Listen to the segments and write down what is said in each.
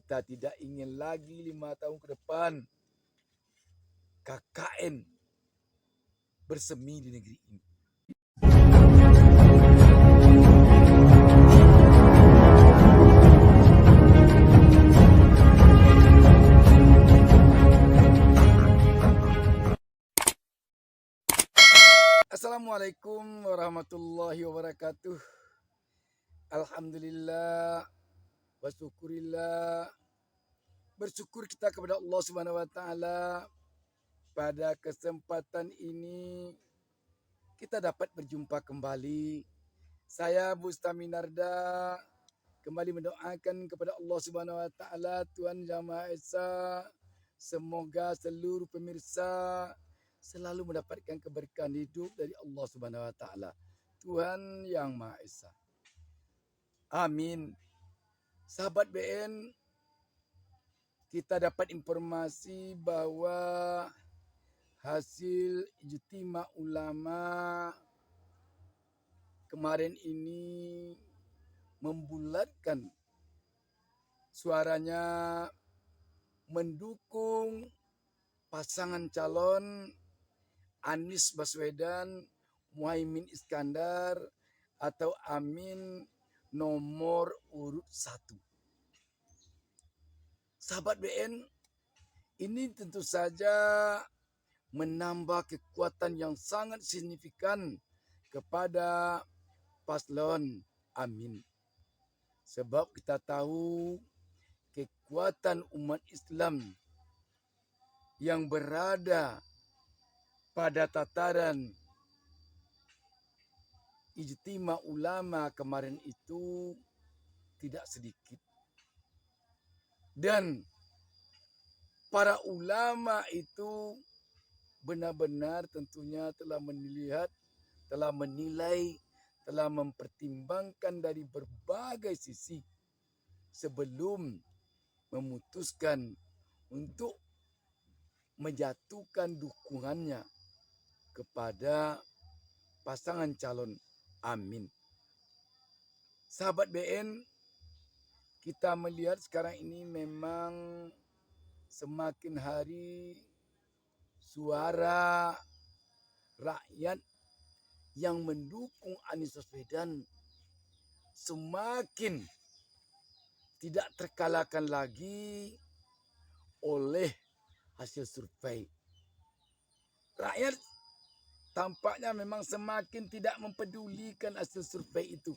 Kita tidak ingin lagi 5 tahun ke depan KKN bersemi di negeri ini. Assalamualaikum warahmatullahi wabarakatuh. Alhamdulillah wa syukurillah. Bersyukur kita kepada Allah Subhanahu wa taala pada kesempatan ini kita dapat berjumpa kembali. Saya Bustaminarda kembali mendoakan kepada Allah Subhanahu wa taala, Tuhan Yang Maha Esa, semoga seluruh pemirsa selalu mendapatkan keberkahan hidup dari Allah Subhanahu wa taala, Tuhan Yang Maha Esa. Amin. Sahabat BN, kita dapat informasi bahwa hasil ijtima ulama kemarin ini membulatkan suaranya mendukung pasangan calon Anies Baswedan, Muhaimin Iskandar atau Amin nomor urut 1. Sahabat BN, ini tentu saja menambah kekuatan yang sangat signifikan kepada paslon Amin. Sebab kita tahu kekuatan umat Islam yang berada pada tataran ijtima ulama kemarin itu tidak sedikit. Dan para ulama itu benar-benar tentunya telah melihat, telah menilai, telah mempertimbangkan dari berbagai sisi sebelum memutuskan untuk menjatuhkan dukungannya kepada pasangan calon Amin. Sahabat BN, kita melihat sekarang ini memang semakin hari suara rakyat yang mendukung Anies Baswedan semakin tidak terkalahkan lagi oleh hasil survei. Rakyat tampaknya memang semakin tidak mempedulikan hasil survei itu.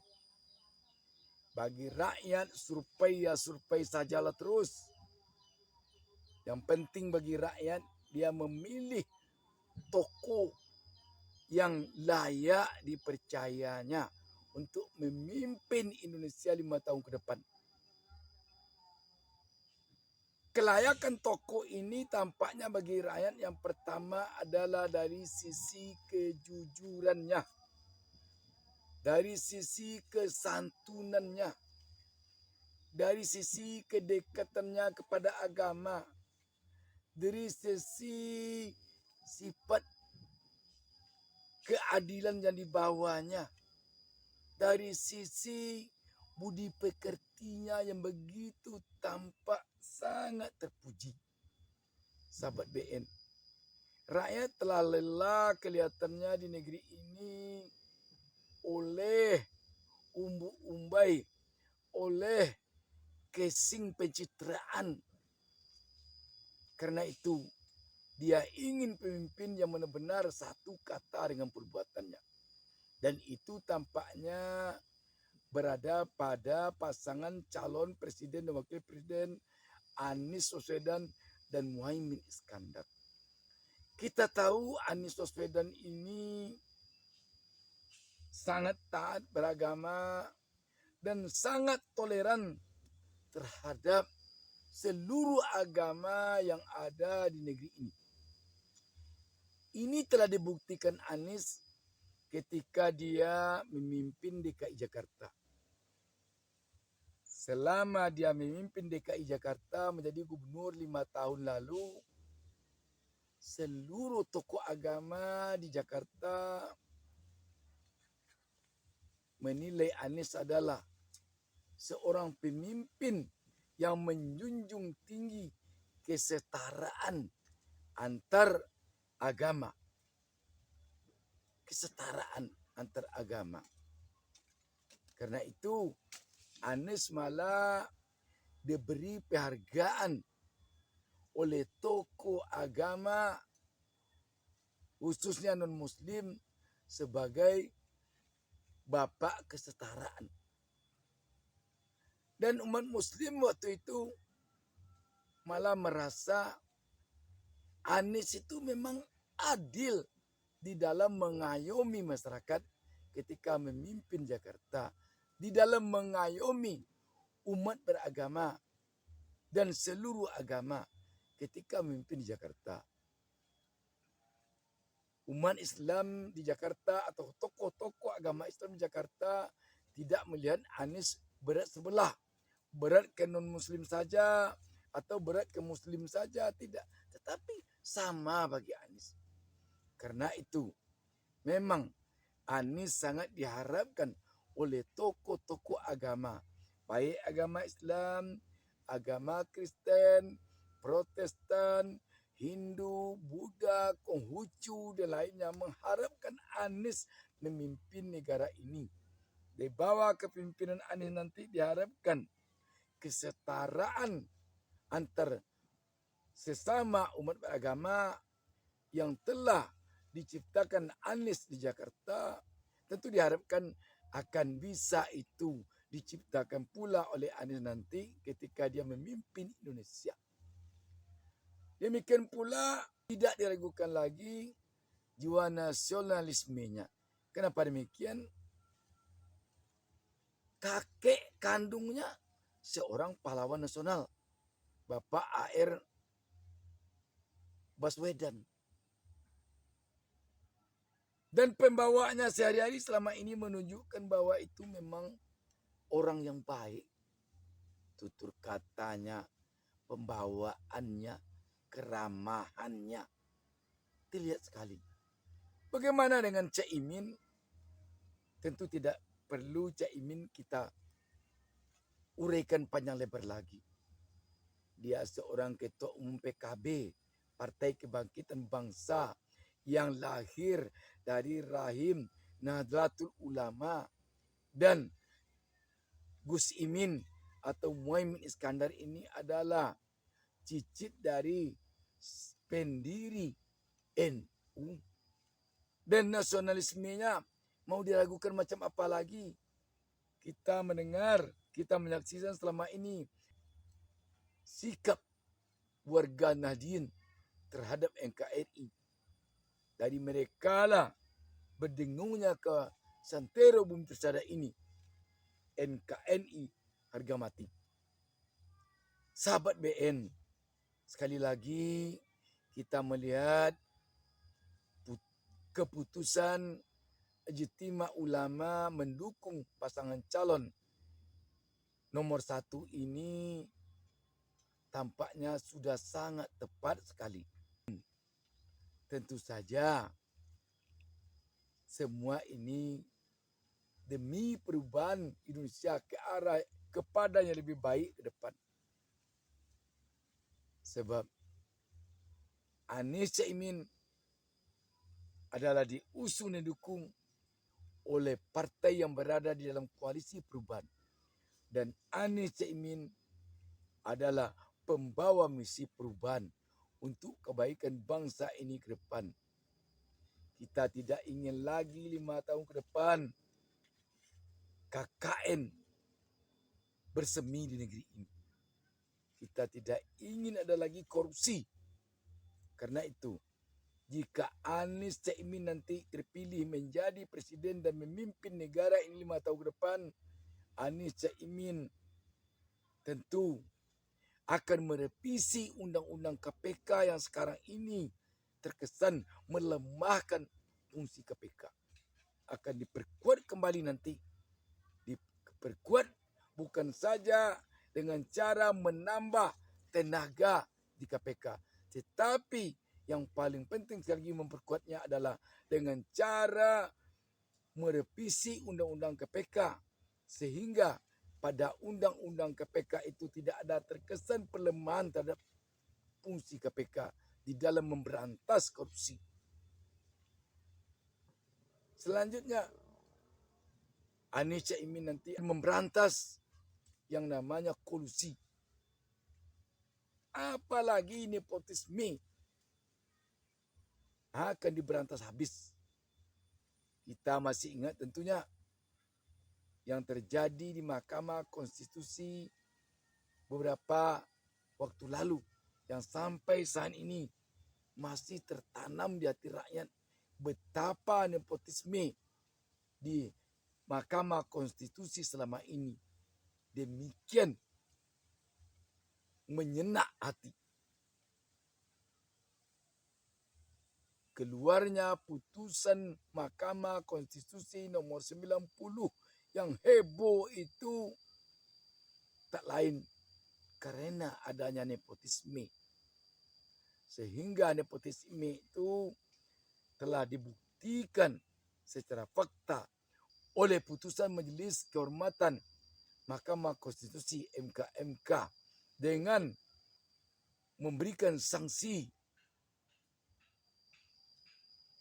Bagi rakyat survei ya survei sajalah terus. Yang penting bagi rakyat dia memilih tokoh yang layak dipercayanya untuk memimpin Indonesia 5 tahun ke depan. Kelayakan tokoh ini tampaknya bagi rakyat yang pertama adalah dari sisi kejujurannya, dari sisi kesantunannya, dari sisi kedekatannya kepada agama, dari sisi sifat keadilan yang dibawanya, dari sisi budi pekertinya yang begitu tampak sangat terpuji. Sahabat BN, rakyat telah lelah kelihatannya di negeri ini oleh umbu-umbai, oleh casing pencitraan. Karena itu dia ingin pemimpin yang benar-benar satu kata dengan perbuatannya. Dan itu tampaknya berada pada pasangan calon presiden dan wakil presiden Anies Baswedan dan Muhaimin Iskandar. Kita tahu Anies Baswedan ini sangat taat beragama dan sangat toleran terhadap seluruh agama yang ada di negeri ini. Ini telah dibuktikan Anies ketika dia memimpin DKI Jakarta. Selama dia memimpin DKI Jakarta menjadi gubernur 5 tahun lalu, seluruh tokoh agama di Jakarta menilai Anies adalah seorang pemimpin yang menjunjung tinggi kesetaraan antar agama. Kesetaraan antar agama. Karena itu Anies malah diberi penghargaan oleh tokoh agama khususnya non-muslim sebagai bapak kesetaraan. Dan umat muslim waktu itu malah merasa Anies itu memang adil di dalam mengayomi masyarakat ketika memimpin Jakarta, di dalam mengayomi umat beragama dan seluruh agama ketika memimpin Jakarta. Umat Islam di Jakarta atau tokoh-tokoh agama Islam di Jakarta tidak melihat Anies berat sebelah, berat ke non-muslim saja atau berat ke muslim saja, tidak, tetapi sama bagi Anies. Karena itu memang Anies sangat diharapkan oleh tokoh-tokoh agama, baik agama Islam, agama Kristen, Protestan, Hindu, Buddha, Konghucu dan lainnya mengharapkan Anies memimpin negara ini. Di bawah kepemimpinan Anies nanti diharapkan kesetaraan antar sesama umat beragama yang telah diciptakan Anies di Jakarta, tentu diharapkan akan bisa itu diciptakan pula oleh Anies nanti ketika dia memimpin Indonesia. Demikian pula tidak diragukan lagi jiwa nasionalismenya. Kenapa demikian? Kakek kandungnya seorang pahlawan nasional, Bapak A.R. Baswedan. Dan pembawaannya sehari-hari selama ini menunjukkan bahwa itu memang orang yang baik. Tutur katanya, pembawaannya, keramahannya, terlihat sekali. Bagaimana dengan Cak Imin? Tentu tidak perlu Cak Imin kita uraikan panjang lebar lagi. Dia seorang ketua umum PKB, Partai Kebangkitan Bangsa, yang lahir dari rahim Nahdlatul Ulama, dan Gus Imin atau Muhaimin Iskandar ini adalah cicit dari pendiri NU. Dan nasionalismenya mau diragukan macam apa lagi? Kita mendengar, kita menyaksikan selama ini sikap warga Nahdien terhadap NKRI. Dari mereka lah berdengungnya ke santero bumi persada ini, NKNI harga mati. Sahabat BN, sekali lagi kita melihat keputusan Ijtima Ulama mendukung pasangan calon nomor 1 ini tampaknya sudah sangat tepat sekali. Tentu saja semua ini demi perubahan Indonesia ke arah kepada yang lebih baik ke depan. Sebab Anies Caimin adalah diusung dan didukung oleh partai yang berada di dalam koalisi perubahan. Dan Anies Caimin adalah pembawa misi perubahan untuk kebaikan bangsa ini ke depan. Kita tidak ingin lagi 5 tahun ke depan KKN bersemi di negeri ini. Kita tidak ingin ada lagi korupsi. Karena itu, jika Anies Caimin nanti terpilih menjadi presiden dan memimpin negara ini 5 tahun ke depan, Anies Caimin tentu akan merevisi undang-undang KPK yang sekarang ini terkesan melemahkan fungsi KPK. Akan diperkuat kembali nanti. Diperkuat bukan saja dengan cara menambah tenaga di KPK, tetapi yang paling penting sekali memperkuatnya adalah dengan cara merevisi undang-undang KPK sehingga pada undang-undang KPK itu tidak ada terkesan pelemahan terhadap fungsi KPK di dalam memberantas korupsi. Selanjutnya, Anies Caimin nanti memberantas yang namanya kolusi. Apalagi nepotisme akan diberantas habis. Kita masih ingat tentunya yang terjadi di Mahkamah Konstitusi beberapa waktu lalu yang sampai saat ini masih tertanam di hati rakyat betapa nepotisme di Mahkamah Konstitusi selama ini demikian menyenak hati. Keluarnya putusan Mahkamah Konstitusi nomor 90 yang heboh itu tak lain karena adanya nepotisme. Sehingga nepotisme itu telah dibuktikan secara fakta oleh putusan Majelis Kehormatan Mahkamah Konstitusi MK dengan memberikan sanksi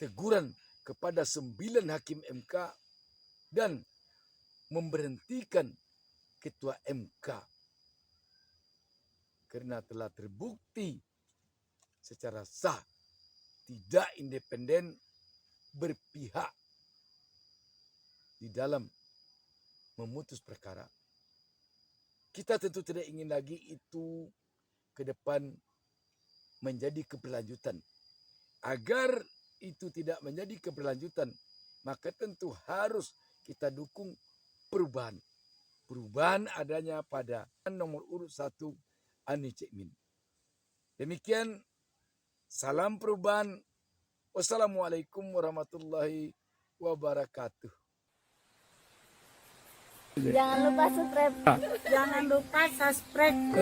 teguran kepada 9 hakim MK dan memberhentikan ketua MK karena telah terbukti secara sah tidak independen berpihak di dalam memutus perkara. Kita tentu tidak ingin lagi itu ke depan menjadi keberlanjutan. Agar itu tidak menjadi keberlanjutan, maka tentu harus kita dukung perubahan. Perubahan adanya pada nomor urut 1 Anies Caimin. Demikian, salam perubahan. Wassalamualaikum warahmatullahi wabarakatuh. Jangan lupa subscribe.